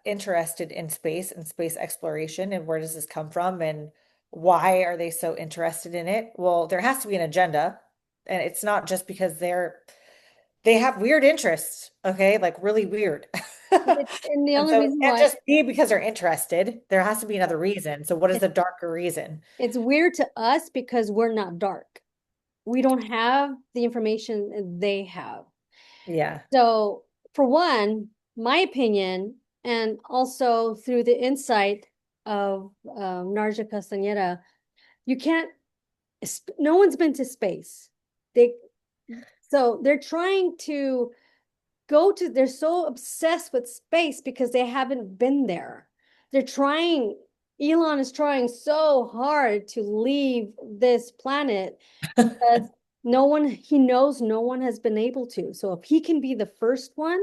interested in space and space exploration and where does this come from and why are they so interested in it? Well, there has to be an agenda, and it's not just because they have weird interests, okay? Like really weird. And the And only so it reason can't why just be because they're interested. There has to be another reason. So what is the darker reason? it's weird to us because we're not dark. We don't have the information they have. Yeah. So, for one, my opinion, and also through the insight of Narja Castañeda, you can't, no one's been to space. They, so they're trying to they're so obsessed with space because they haven't been there. They're trying, Elon is trying so hard to leave this planet because he knows no one has been able to. So if he can be the first one,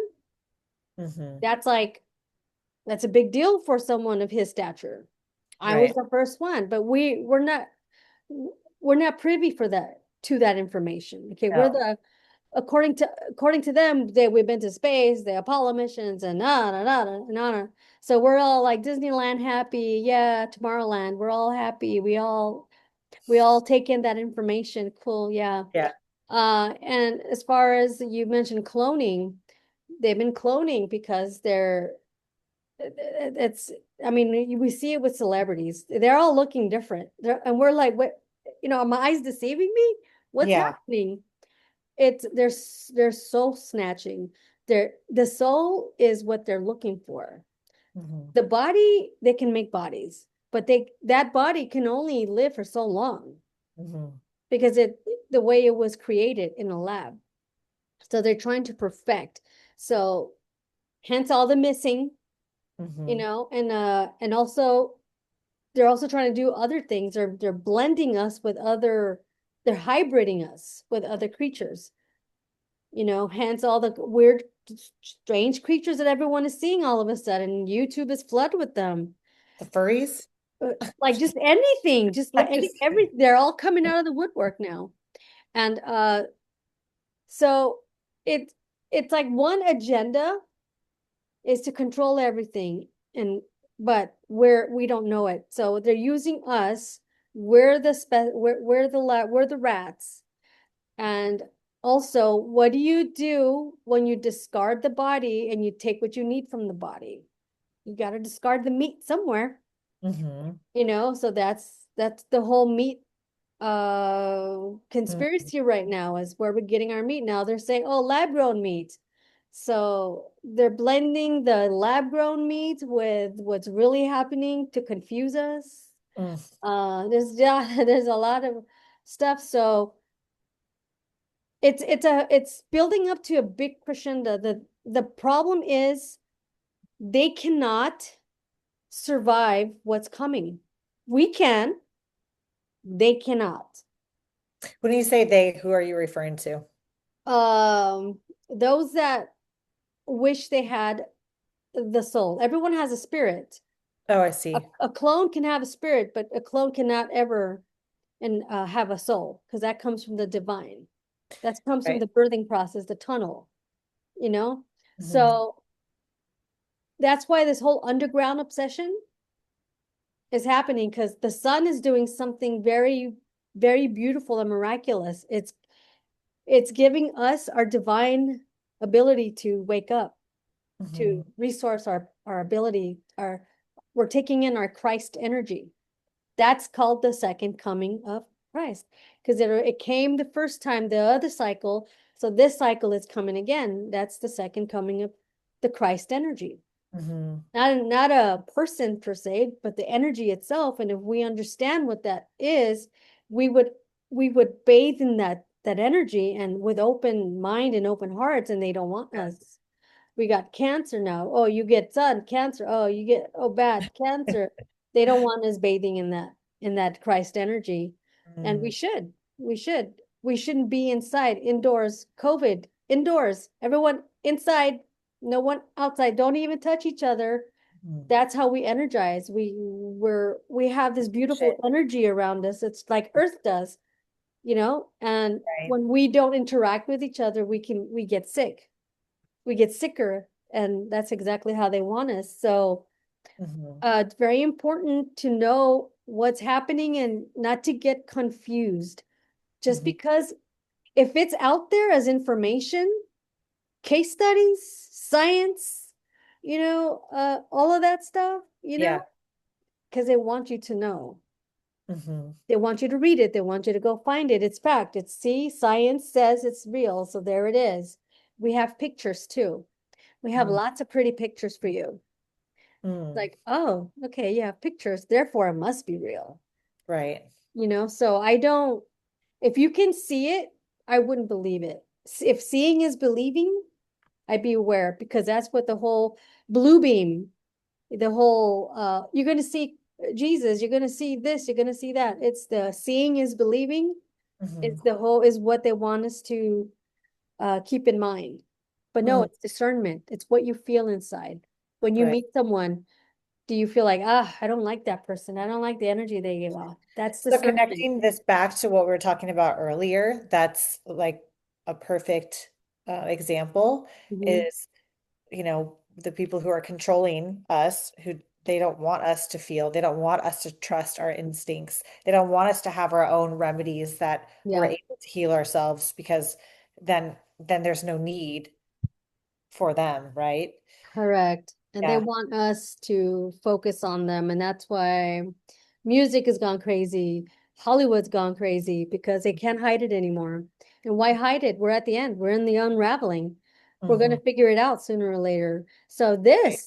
Hmm. that's like, that's a big deal for someone of his stature. I was Right. the first one, but we're not privy for that to that information. Okay, we're No. the according to them, we've been to space, the Apollo missions, and na. So we're all like Disneyland happy, yeah, Tomorrowland. We're all happy. We all take in that information. Cool, yeah. Yeah. And as far as you mentioned cloning, they've been cloning because it's I mean, we see it with celebrities. They're all looking different. And we're like, what, are my eyes deceiving me? What's Yeah. happening? It's they're soul snatching. The soul is what they're looking for. Hmm. The body, they can make bodies, but that body can only live for so long Hmm. because the way it was created in a lab. So they're trying to perfect. So hence all the missing, Hmm. and also they're also trying to do other things. They're blending us with other, they're hybriding us with other creatures, hence all the weird, strange creatures that everyone is seeing all of a sudden. YouTube is flooded with them. The furries? Like just anything, just like I'm just kidding. every they're all coming out of the woodwork now. And so it it's like one agenda is to control everything, and but we don't know it. So they're using us. We're the rats. And also, what do you do when you discard the body and you take what you need from the body? You got to discard the meat somewhere, Hmm. so that's the whole meat Hmm. conspiracy right now, is where we're getting our meat now. They're saying, oh, lab grown meat. So they're blending the lab grown meat with what's really happening to confuse us. Yeah, there's a lot of stuff. So it's building up to a big crescendo. The problem is they cannot survive what's coming. We can, they cannot. When you say they, who are you referring to? Um, those that wish they had the soul. Everyone has a spirit. Oh, I A, see. a clone can have a spirit, but a clone cannot ever and have a soul, because that comes from the divine. That comes from Right. the birthing process, the tunnel, you know? Hmm. So that's why this whole underground obsession is happening, because the sun is doing something very, very beautiful and miraculous. It's giving us our divine ability to wake up, to Hmm. resource our ability, we're taking in our Christ energy. That's called the second coming of Christ, because it came the first time, the other cycle. So this cycle is coming again. That's the second coming of the Christ energy. Hmm. Not a person per se, but the energy itself. And if we understand what that is, we would we would bathe in that energy, and with open mind and open hearts, and they don't want us. We got cancer now. Oh, you get sun cancer. Oh, you get, oh, bad cancer. They don't want us bathing in that Christ energy. And Hmm. we shouldn't be inside, indoors, COVID, indoors, everyone inside, no one outside. Don't even touch each other. Hmm. That's how we energize. We have this beautiful Shit. energy around us. It's like Earth does, and Right. when we don't interact with each other, we get sick. We get sicker, and that's exactly how they want us. So Hmm. it's very important to know what's happening and not to get confused. Just Hmm. because if it's out there as information, case studies, science, all of that stuff, Yeah. because they want you to know. Hmm. They want you to read it. They want you to go find it. It's fact. It's, see, science says it's real. So there it is. We have pictures too. We have Mm. lots of pretty pictures for you. Mm. Like, oh, okay, you have pictures, therefore it must be real. Right. So I don't, if you can see it, I wouldn't believe it. If seeing is believing, I'd be aware, because that's what the whole blue beam, the whole you're going to see Jesus, you're going to see this, you're going to see that. It's the seeing is believing. Hmm. It's the whole is what they want us to keep in mind. But no, Mm. it's discernment. It's what you feel inside. When you Right. meet someone, do you feel like, I don't like that person? I don't like the energy they give off. That's So discernment. connecting this back to what we were talking about earlier, that's like a perfect example Mhm. is, the people who are controlling us, who they don't want us to feel, they don't want us to trust our instincts. They don't want us to have our own remedies that we're Yeah, able to heal ourselves because then there's no need for them, right? correct. And they Yeah. want us to focus on them. And that's why music has gone crazy. Hollywood's gone crazy because they can't hide it anymore. And why hide it? We're at the end. We're in the unraveling. We're going Hmm. to figure it out sooner or later. Right.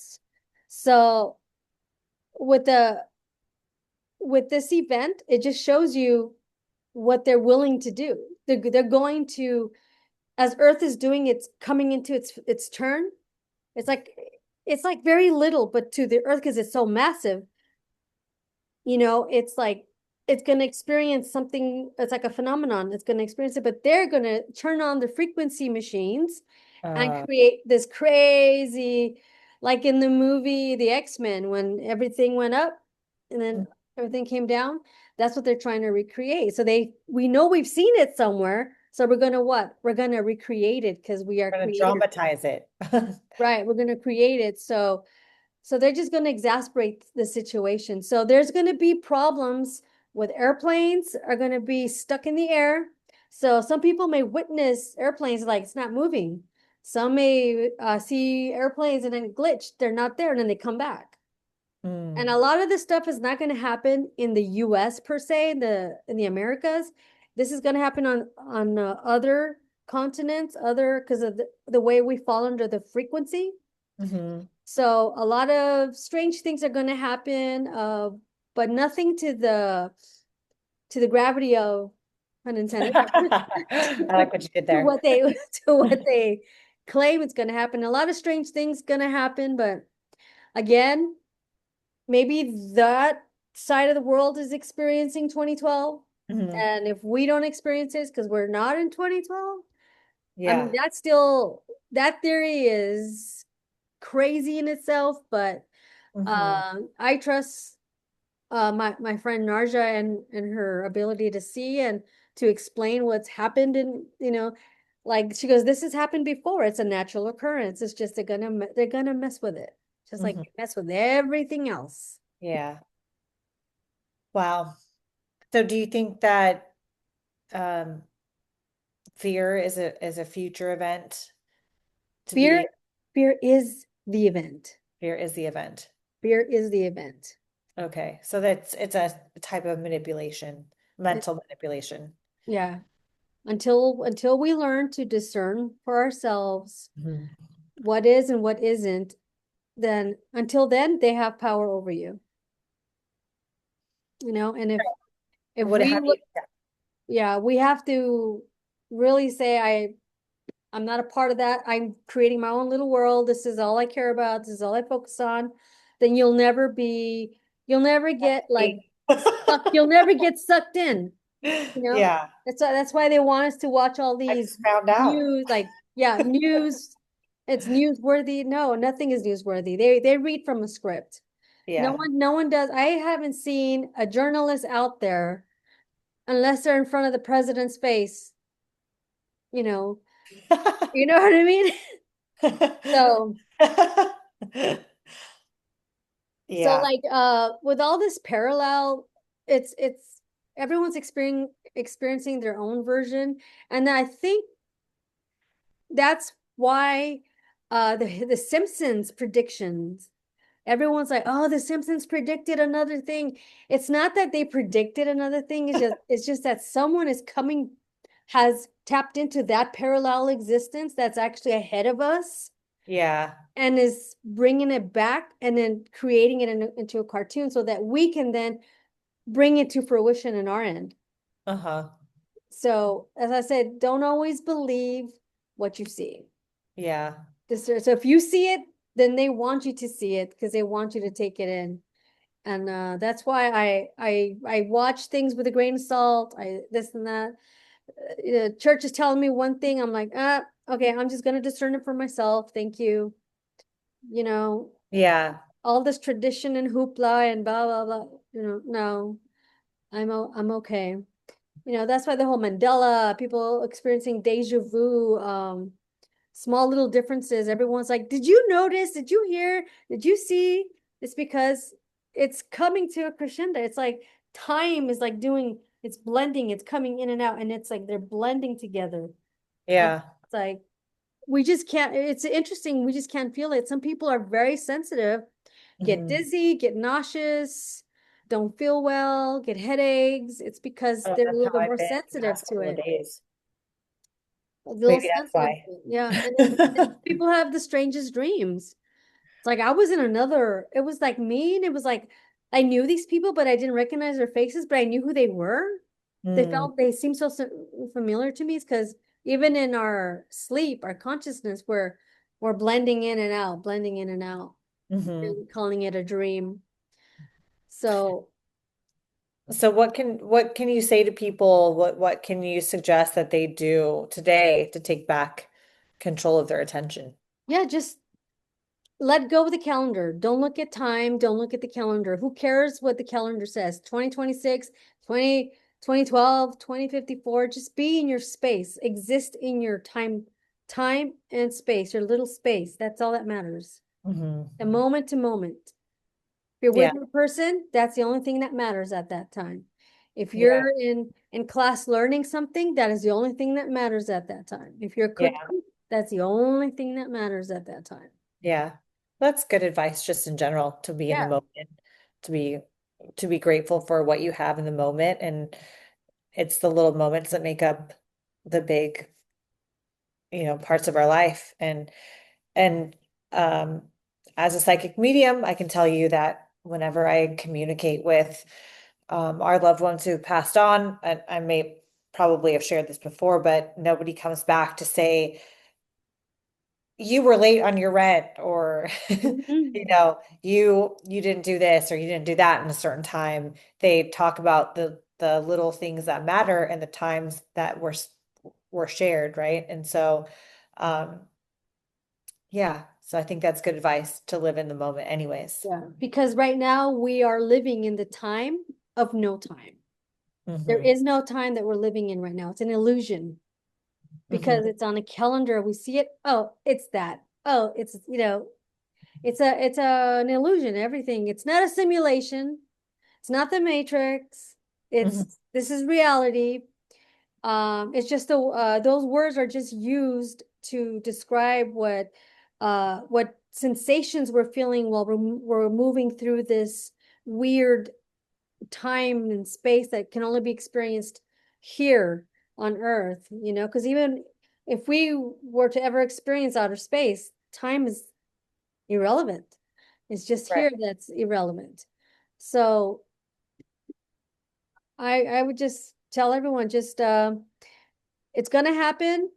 So with the with this event, it just shows you what they're willing to do. they're going to, as Earth is doing its coming into its turn, it's like it's like very little, but to the Earth, because it's so massive, it's like it's going to experience something. It's like a phenomenon. It's going to experience it, but they're going to turn on the frequency machines and Uh, create this crazy, like in the movie The X-Men, when everything went up and then everything came down. That's what they're trying to recreate. So we know we've seen it somewhere. So we're going to what? We're going to recreate it because we are we're gonna creators. dramatize it. Right. We're going to create it. So they're just going to exasperate the situation. So there's going to be problems with airplanes are going to be stuck in the air. So some people may witness airplanes like it's not moving. Some may see airplanes and then glitch. They're not there and then they come back. And a Mm, lot of this stuff is not going to happen in the US per se, in the Americas. This is going to happen on other continents, other because of the way we fall under the frequency. hmm. So a lot of strange things are going to happen, but nothing to the gravity of, unintended, I like what you did to there. what they to what they claim it's going to happen. A lot of strange things going to happen, but again, maybe that side of the world is experiencing 2012, Hmm. and if we don't experience this because we're not in 2012, I mean Yeah. that's still that theory is crazy in itself, but Hmm. I trust my friend Narja and her ability to see and to explain what's happened, and like she goes, this has happened before. It's a natural occurrence. It's just they're gonna mess with it, just like Hmm. they mess with everything else. Yeah. Wow. So do you think that um, fear is a future event to Fear, be fear is the event. fear is the event? Fear is the event. Okay. So it's a type of manipulation, It- mental manipulation. yeah. Until we learn to discern for ourselves Mhm. what is and what isn't, then until then they have power over you. And if What we have you? yeah, we have to really say I'm not a part of that. I'm creating my own little world. This is all I care about. This is all I focus on. Then you'll never get like stuck. You'll never get sucked in, you know? Yeah, That's why they want us to watch all I these just found out. news, like, yeah, news. It's newsworthy. No, nothing is newsworthy. They read from a script. Yeah. No one does. I haven't seen a journalist out there unless they're in front of the president's face, you know, you know what I mean? So, so Yeah. like with all this parallel, it's everyone's experiencing their own version. And I think that's why the Simpsons predictions, everyone's like, oh, the Simpsons predicted another thing. It's not that they predicted another thing, it's just that someone has tapped into that parallel existence that's actually ahead of us Yeah. and is bringing it back and then creating it into a cartoon so that we can then bring it to fruition in our end. Uh-huh. So, as I said, don't always believe what you see. Yeah. So if you see it, then they want you to see it because they want you to take it in. And that's why I watch things with a grain of salt. I this and that. Church is telling me one thing. I'm like, okay, I'm just gonna discern it for myself. Thank you. You know, Yeah. all this tradition and hoopla and blah blah blah. No, I'm okay. That's why the whole Mandela, people experiencing deja vu, small little differences. Everyone's like, did you notice? Did you hear? Did you see? It's because it's coming to a crescendo. It's like time is like it's blending, it's coming in and out, and it's like they're blending together. And Yeah. it's like we just can't, it's interesting, we just can't feel it. Some people are very sensitive, get Hmm. dizzy, get nauseous, don't feel well, get headaches. It's because Oh, they're a that's little how bit I've more been the sensitive past to couple of it. days. A little Maybe that's sensitive why. to it. Yeah. And then people have the strangest dreams. It's like I was in another, it was like me, and it was like I knew these people, but I didn't recognize their faces, but I knew who they were. Mm, They seem so familiar to me because even in our sleep, our consciousness, we're blending in and out, blending in and out, hmm. and calling it a dream. So So what can you say to people? What can you suggest that they do today to take back control of their attention? yeah, just let go of the calendar. Don't look at time. Don't look at the calendar. Who cares what the calendar says? 2026, 2012, 2054. Just be in your space. Exist in your time and space, your little space. That's all that matters. Hmm. A moment to moment. If you're with Yeah, your person, that's the only thing that matters at that time. If yeah, you're in class learning something, that is the only thing that matters at that time. If you're yeah, cooking, that's the only thing that matters at that time. yeah. That's good advice just in general to be in the Yeah. moment, to be to be grateful for what you have in the moment. And it's the little moments that make up the big, parts of our life. And um as a psychic medium, I can tell you that whenever I communicate with our loved ones who passed on, and I may probably have shared this before, but nobody comes back to say you were late on your rent, or Mhm. you didn't do this or you didn't do that in a certain time. They talk about the little things that matter and the times that were shared, right? And so um yeah, so I think that's good advice to live in the moment anyways. Yeah, because right now we are living in the time of no time. There Hmm. is no time that we're living in right now. It's an illusion Hmm. because it's on a calendar. We see it. Oh, it's that. Oh, an illusion. Everything. It's not a simulation. It's not the Matrix. Hmm. This is reality. It's just those words are just used to describe what sensations we're feeling while we're moving through this weird time and space that can only be experienced here on Earth, because even if we were to ever experience outer space, time is irrelevant. It's just Right. here that's irrelevant. So I would just tell everyone just it's gonna happen.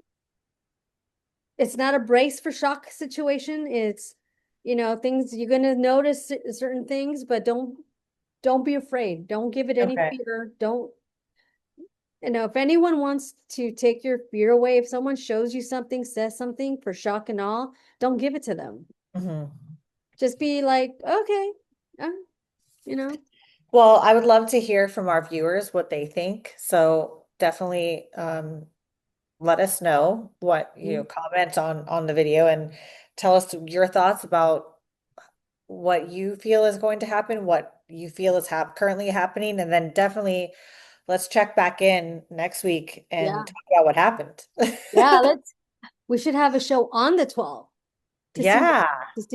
It's not a brace for shock situation. It's things you're gonna notice certain things, but don't be afraid. Don't give it any Okay. fear. Don't if anyone wants to take your fear away, if someone shows you something, says something for shock and awe, don't give it to them. Hmm. Just be like, okay, uh, you know, Well, I would love to hear from our viewers what they think. So definitely let us know what mm, comment on the video and tell us your thoughts about what you feel is going to happen, what you feel is currently happening, and then definitely let's check back in next week and yeah, talk about what happened. yeah. We should have a show on the 12th to see Yeah.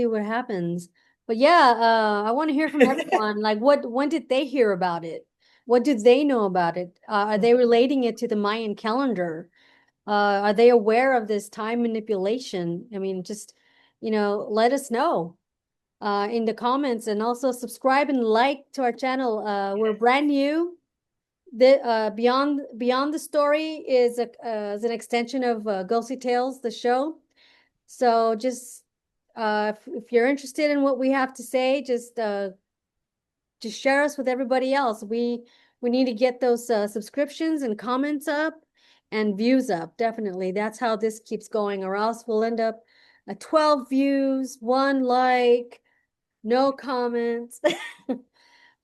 what happens. But yeah, I want to hear from everyone. Like, when did they hear about it? What do they know about it? Are they relating it to the Mayan calendar? Are they aware of this time manipulation? I mean, just, let us know in the comments, and also subscribe and like to our channel. We're brand new. The Beyond the Story is an extension of Ghostly Tales, the show. So just if you're interested in what we have to say, just share us with everybody else. We need to get those subscriptions and comments up and views up. Definitely. That's how this keeps going, or else we'll end up at 12 views, one like, no comments.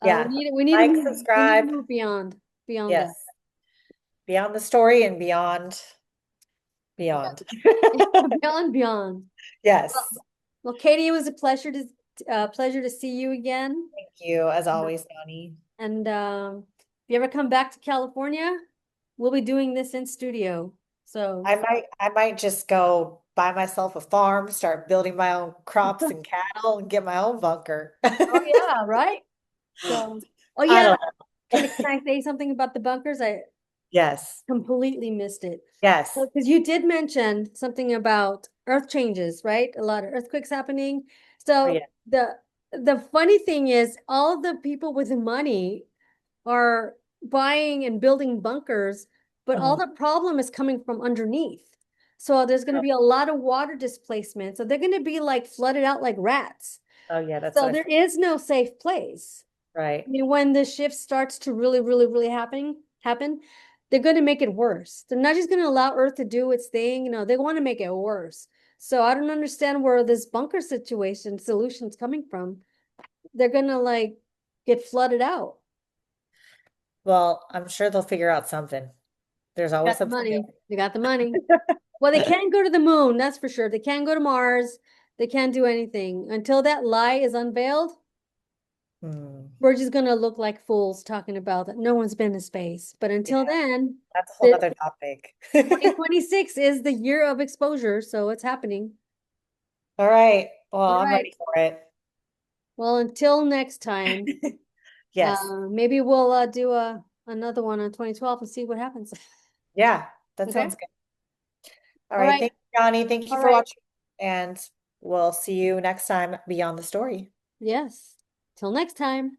Yeah. Like, We need to subscribe. move beyond that. Yes. Beyond the story and beyond. Beyond. Well, Yes. well, Katie, it was a pleasure to see you again. Thank you, as always, Donnie. And if you ever come back to California, we'll be doing this in studio. So, I might just go buy myself a farm, start building my own crops and cattle, and get my own bunker. oh yeah, right? So, oh I yeah, don't know. can I say something about the bunkers? I Yes. completely missed it. Yes. Because you did mention something about earth changes, right? A lot of earthquakes happening. Oh, So yeah. the funny thing is all the people with money are buying and building bunkers, but all Mhm. the problem is coming from underneath. So there's going to be a lot of water displacement. So they're going to be like flooded out like rats. Oh yeah, that's So what there is no safe place. I right. mean, when the shift starts to really, really, really happen, they're going to make it worse. They're not just going to allow Earth to do its thing. You know, they want to make it worse. So I don't understand where this bunker situation solution's coming from. They're going to like get flooded out. Well, I'm sure they'll figure out something. There's Got always the something money. They got the money. new. Well, they can't go to the moon, that's for sure. They can't go to Mars. They can't do anything until that lie is unveiled. Hmm. We're just gonna look like fools talking about that no one's been to space. But Yeah, until then, that's a whole the other topic. 2026 is the year of exposure, so it's happening. All right. Well, All I'm right. ready for it. Well, until next time, Yes. maybe we'll do another one on 2012 and see what happens. Yeah, that Okay. sounds good. All All right. right. Thank you, Johnny. Thank you All for right. watching. And we'll see you next time beyond the story. Yes. Till next time.